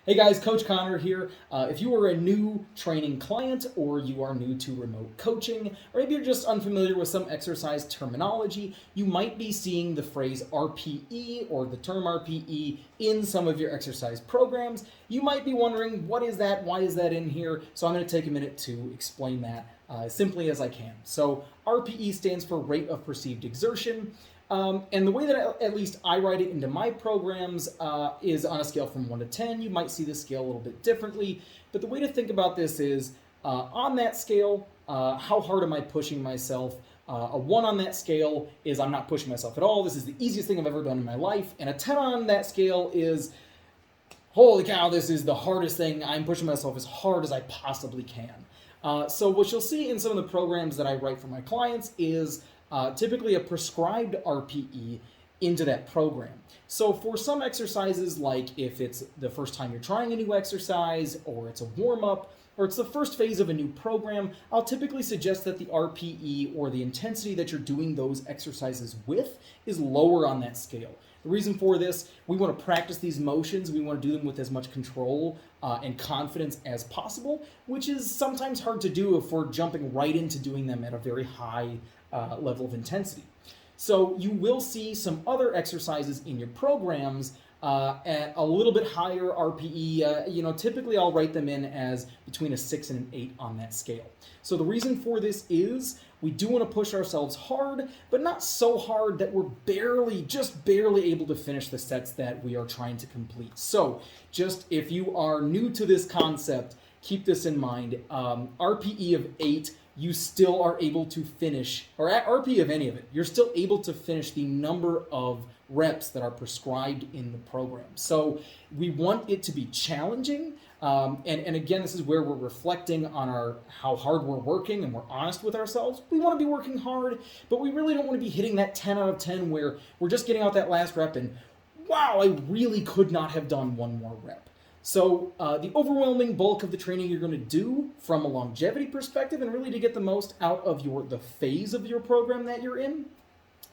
Hey guys, Coach Connor here. If you are a new training client or you are new to remote coaching, or maybe you're just unfamiliar with some exercise terminology, you might be seeing the phrase RPE or the term RPE in some of your exercise programs. You might be wondering, what is that? Why is that in here? So I'm going to take a minute to explain that as simply as I can. So RPE stands for rate of perceived exertion. And the way that at least I write it into my programs is on a scale from 1 to 10. You might see the scale a little bit differently, but the way to think about this is on that scale, how hard am I pushing myself? A 1 on that scale is I'm not pushing myself at all. This is the easiest thing I've ever done in my life. And a 10 on that scale is, holy cow, this is the hardest thing. I'm pushing myself as hard as I possibly can. So what you'll see in some of the programs that I write for my clients is typically a prescribed RPE into that program. So for some exercises, like if it's the first time you're trying a new exercise, or it's a warm-up, or it's the first phase of a new program, I'll typically suggest that the RPE or the intensity that you're doing those exercises with is lower on that scale. The reason for this, we want to practice these motions. We want to do them with as much control and confidence as possible, which is sometimes hard to do if we're jumping right into doing them at a very high level of intensity. So you will see some other exercises in your programs at a little bit higher RPE. Typically I'll write them in as between a 6 and an 8 on that scale. So the reason for this is we do want to push ourselves hard, but not so hard that we're just barely able to finish the sets that we are trying to complete. So just if you are new to this concept, keep this in mind. RPE of 8, you still are able to finish, or at RPE of any of it, you're still able to finish the number of reps that are prescribed in the program. So we want it to be challenging. And again, this is where we're reflecting on how hard we're working, and we're honest with ourselves. We want to be working hard, but we really don't want to be hitting that 10 out of 10 where we're just getting out that last rep and, wow, I really could not have done one more rep. So the overwhelming bulk of the training you're going to do from a longevity perspective, and really to get the most out of the phase of your program that you're in,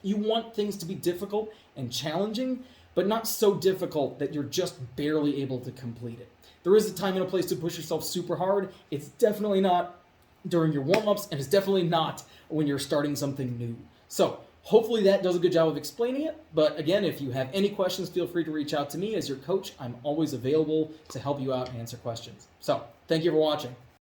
you want things to be difficult and challenging, but not so difficult that you're just barely able to complete it. There is a time and a place to push yourself super hard. It's definitely not during your warm-ups, and it's definitely not when you're starting something new. So hopefully that does a good job of explaining it. But again, if you have any questions, feel free to reach out to me as your coach. I'm always available to help you out and answer questions. So thank you for watching.